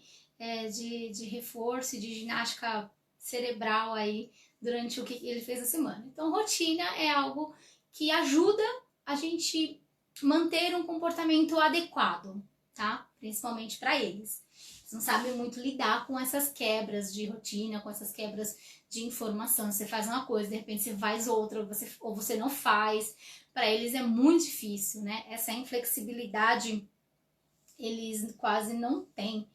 Speaker 1: de reforço, de ginástica cerebral aí durante o que ele fez a semana. Então rotina é algo que ajuda a gente manter um comportamento adequado, tá? Principalmente para eles. Eles não sabem muito lidar com essas quebras de rotina, com essas quebras de informação. Você faz uma coisa, de repente você faz outra, ou você não faz. Para eles é muito difícil, né? Essa inflexibilidade eles quase não têm.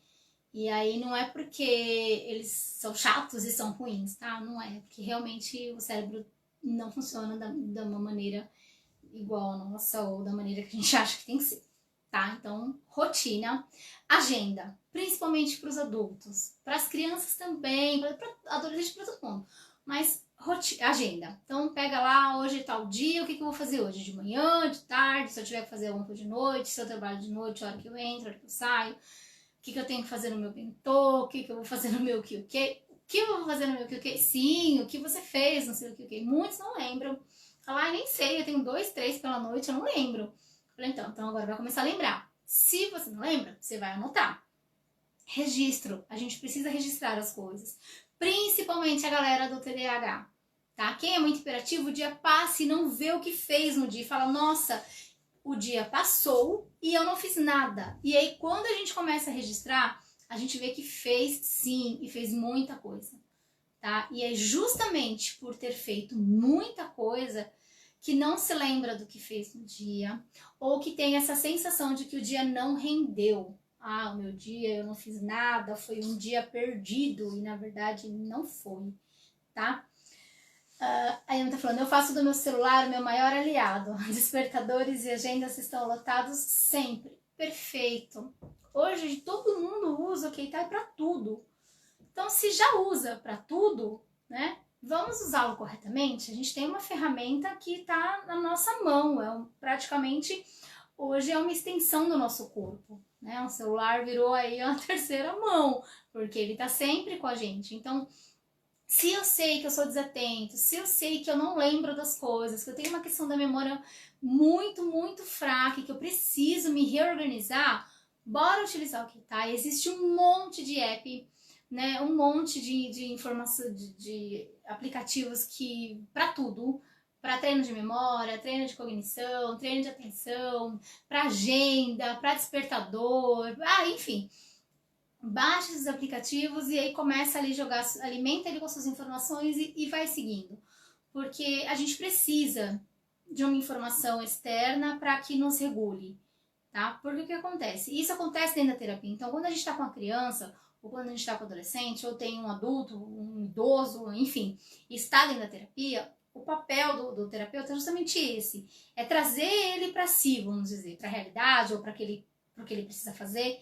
Speaker 1: E aí não é porque eles são chatos e são ruins, tá? Não é, porque realmente o cérebro não funciona da uma maneira igual a nossa ou da maneira que a gente acha que tem que ser, tá? Então, rotina, agenda, principalmente para os adultos, para as crianças também, para adolescentes, para todo mundo, mas agenda. Então, pega lá, hoje é tal dia, o que eu vou fazer hoje? De manhã, de tarde, se eu tiver que fazer alguma coisa de noite, se eu trabalho de noite, a hora que eu entro, a hora que eu saio, o que eu tenho que fazer no meu bentô, o que eu vou fazer no meu o que eu vou fazer no meu o que? Sim, o que você fez no seu o que? Muitos não lembram. Falar, nem sei, eu tenho 2, 3 pela noite, eu não lembro. Falei, então agora vai começar a lembrar. Se você não lembra, você vai anotar. Registro, a gente precisa registrar as coisas. Principalmente a galera do TDAH, tá? Quem é muito hiperativo, o dia passa e não vê o que fez no dia. Fala, nossa, o dia passou e eu não fiz nada. E aí, quando a gente começa a registrar, a gente vê que fez sim, e fez muita coisa, tá? E é justamente por ter feito muita coisa que não se lembra do que fez no dia, ou que tem essa sensação de que o dia não rendeu. Ah, o meu dia eu não fiz nada, foi um dia perdido, e na verdade não foi, tá? A Ana tá falando, eu faço do meu celular o meu maior aliado. Despertadores e agendas estão lotados sempre. Perfeito. Hoje todo mundo usa o Keitai para tudo. Então, se já usa para tudo, né? Vamos usá-lo corretamente? A gente tem uma ferramenta que está na nossa mão. Praticamente, hoje é uma extensão do nosso corpo, né? O celular virou aí a terceira mão, porque ele está sempre com a gente. Então, se eu sei que eu sou desatento, se eu sei que eu não lembro das coisas, que eu tenho uma questão da memória muito, muito fraca e que eu preciso me reorganizar, bora utilizar o Keitai. Existe um monte de app, né, um monte de informação, de aplicativos que para tudo, para treino de memória, treino de cognição, treino de atenção, para agenda, para despertador, enfim. Baixa esses aplicativos e aí começa ali jogar, alimenta ele com suas informações e vai seguindo. Porque a gente precisa de uma informação externa para que nos regule, tá? Porque o que acontece? Isso acontece dentro da terapia. Então, quando a gente está com a criança, ou quando a gente está com o adolescente, ou tem um adulto, um idoso, enfim, e está dentro da terapia, o papel do terapeuta é justamente esse. É trazer ele para si, vamos dizer, para a realidade, ou para o que ele precisa fazer.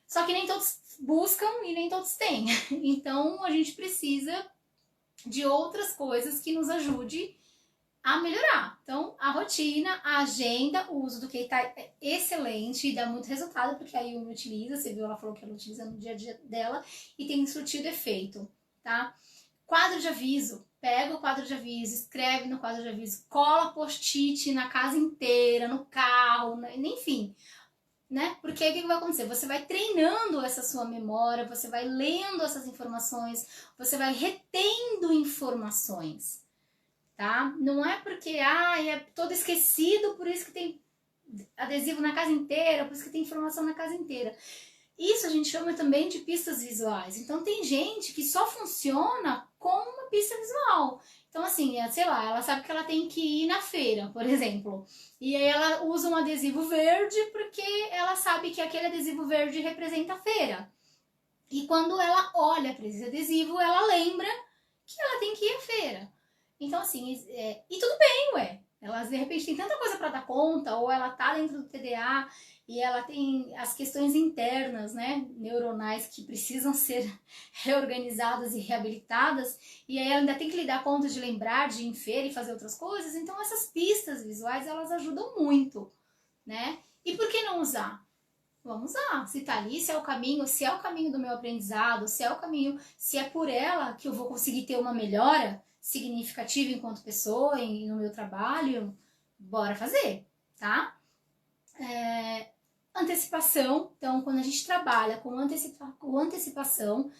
Speaker 1: Só que nem todos buscam e nem todos têm. Então, a gente precisa de outras coisas que nos ajude a melhorar. Então, a rotina, a agenda, o uso do Keitai é excelente e dá muito resultado, porque a Yumi utiliza, você viu, ela falou que ela utiliza no dia a dia dela e tem surtido efeito, tá? Quadro de aviso, pega o quadro de aviso, escreve no quadro de aviso, cola post-it na casa inteira, no carro, enfim, né? Porque aí o que vai acontecer? Você vai treinando essa sua memória, você vai lendo essas informações, você vai retendo informações, tá? Não é porque é todo esquecido, por isso que tem adesivo na casa inteira, por isso que tem informação na casa inteira. Isso a gente chama também de pistas visuais. Então tem gente que só funciona com uma pista visual. Então assim, sei lá, ela sabe que ela tem que ir na feira, por exemplo. E aí ela usa um adesivo verde porque ela sabe que aquele adesivo verde representa a feira. E quando ela olha para esse adesivo, ela lembra que ela tem que ir à feira. Então assim, e tudo bem, ué. Ela de repente tem tanta coisa para dar conta, ou ela tá dentro do TDA e ela tem as questões internas, né, neuronais que precisam ser reorganizadas e reabilitadas, e aí ela ainda tem que lidar conta de lembrar, de ir em feira e fazer outras coisas. Então essas pistas visuais, elas ajudam muito, né? E por que não usar? Vamos usar. Se tá ali, se é o caminho do meu aprendizado, se é o caminho, se é por ela que eu vou conseguir ter uma melhora significativa enquanto pessoa e no meu trabalho, bora fazer, tá? Antecipação. Então, quando a gente trabalha com antecipação,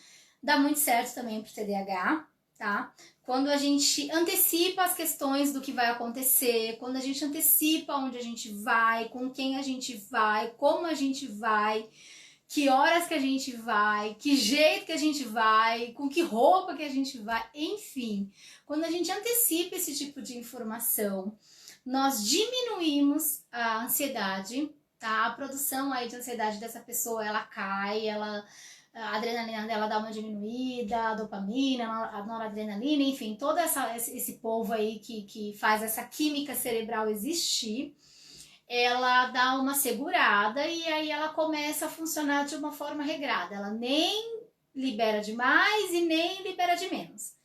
Speaker 1: dá muito certo também pro TDAH, tá? Quando a gente antecipa as questões do que vai acontecer, quando a gente antecipa onde a gente vai, com quem a gente vai, como a gente vai, que horas que a gente vai, que jeito que a gente vai, com que roupa que a gente vai, enfim. Quando a gente antecipa esse tipo de informação, nós diminuímos a ansiedade, tá? A produção aí de ansiedade dessa pessoa, ela cai, a adrenalina dela dá uma diminuída, a dopamina, a noradrenalina, enfim, todo esse povo aí que faz essa química cerebral existir, ela dá uma segurada e aí ela começa a funcionar de uma forma regrada. Ela nem libera de mais e nem libera de menos,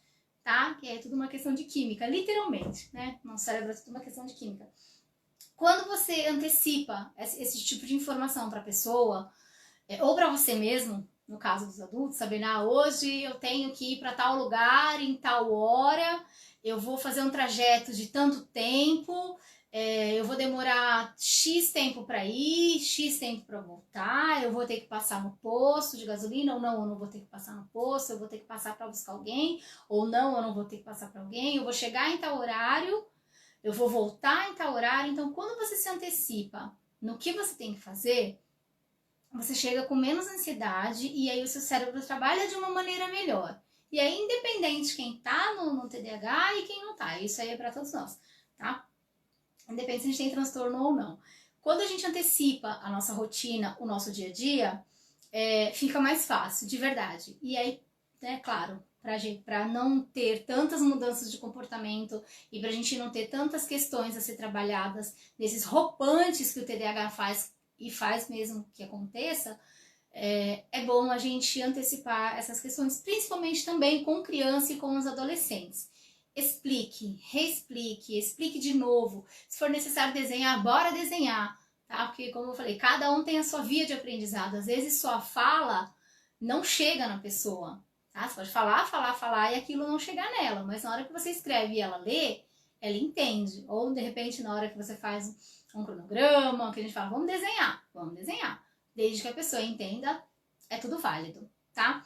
Speaker 1: tá? Que é tudo uma questão de química, literalmente, né? Nosso cérebro é tudo uma questão de química. Quando você antecipa esse tipo de informação para a pessoa, ou para você mesmo, no caso dos adultos, sabendo, hoje eu tenho que ir para tal lugar, em tal hora, eu vou fazer um trajeto de tanto tempo, eu vou demorar X tempo para ir, X tempo para voltar, eu vou ter que passar no posto de gasolina, ou não, eu não vou ter que passar no posto, eu vou ter que passar para buscar alguém, ou não, eu não vou ter que passar para alguém, eu vou chegar em tal horário, eu vou voltar em tal horário. Então, quando você se antecipa no que você tem que fazer, você chega com menos ansiedade e aí o seu cérebro trabalha de uma maneira melhor. E aí, independente quem tá no TDAH e quem não tá, isso aí é para todos nós, tá? Independente se a gente tem transtorno ou não. Quando a gente antecipa a nossa rotina, o nosso dia a dia, fica mais fácil, de verdade. E aí, claro, para não ter tantas mudanças de comportamento e pra gente não ter tantas questões a ser trabalhadas, nesses roupantes que o TDAH faz e faz mesmo que aconteça, é bom a gente antecipar essas questões, principalmente também com criança e com os adolescentes. Explique, reexplique, explique de novo. Se for necessário desenhar, bora desenhar, tá? Porque, como eu falei, cada um tem a sua via de aprendizado. Às vezes só a fala não chega na pessoa, tá? Você pode falar e aquilo não chegar nela, mas na hora que você escreve e ela lê, ela entende. Ou, de repente, na hora que você faz um cronograma, que a gente fala, vamos desenhar. Desde que a pessoa entenda, é tudo válido, tá?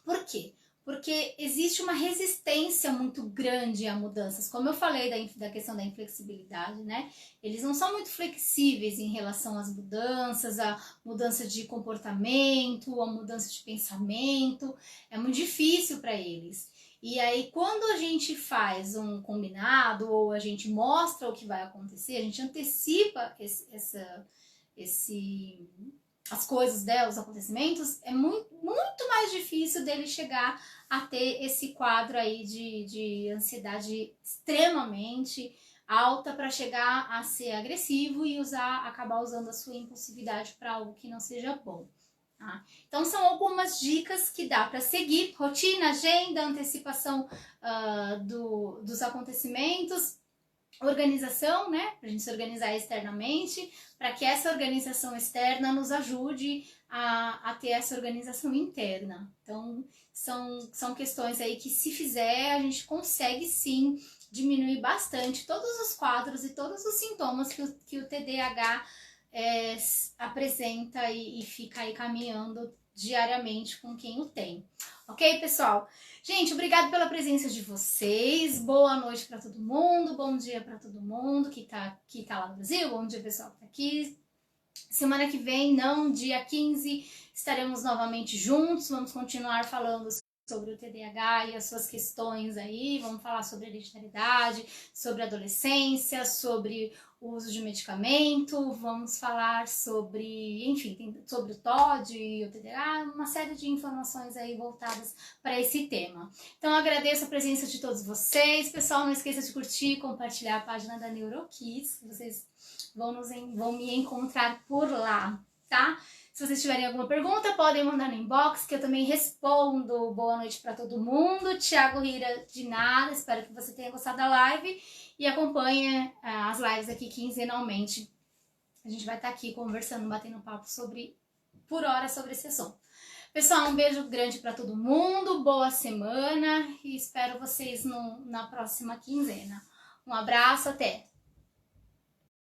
Speaker 1: Por quê? Porque existe uma resistência muito grande a mudanças. Como eu falei da questão da inflexibilidade, né? Eles não são muito flexíveis em relação às mudanças, a mudança de comportamento, a mudança de pensamento. É muito difícil para eles. E aí, quando a gente faz um combinado ou a gente mostra o que vai acontecer, a gente antecipa as coisas dela, os acontecimentos, é muito mais difícil dele chegar a ter esse quadro aí de ansiedade extremamente alta para chegar a ser agressivo e acabar usando a sua impulsividade para algo que não seja bom. Tá? Então são algumas dicas que dá para seguir: rotina, agenda, antecipação dos acontecimentos, organização, né, para a gente se organizar externamente, para que essa organização externa nos ajude a ter essa organização interna. Então, são questões aí que, se fizer, a gente consegue sim diminuir bastante todos os quadros e todos os sintomas que o TDAH apresenta e fica aí caminhando diariamente com quem o tem. Ok, pessoal? Gente, obrigado pela presença de vocês. Boa noite para todo mundo. Bom dia para todo mundo que tá lá no Brasil. Bom dia, pessoal que tá aqui. Semana que vem, não, dia 15, estaremos novamente juntos. Vamos continuar falando sobre o TDAH e as suas questões aí. Vamos falar sobre hereditariedade, sobre adolescência, sobre o uso de medicamento, vamos falar sobre, enfim, sobre o TOD e o TDAH, uma série de informações aí voltadas para esse tema. Então, eu agradeço a presença de todos vocês. Pessoal, não esqueça de curtir e compartilhar a página da NeuroKids, vocês vão me encontrar por lá, tá? Se vocês tiverem alguma pergunta, podem mandar no inbox, que eu também respondo. Boa noite para todo mundo. Thiago Rira, de nada. Espero que você tenha gostado da live e acompanhe as lives aqui quinzenalmente. A gente vai estar aqui conversando, batendo papo por hora sobre esse assunto. Pessoal, um beijo grande para todo mundo. Boa semana e espero vocês na próxima quinzena. Um abraço, até!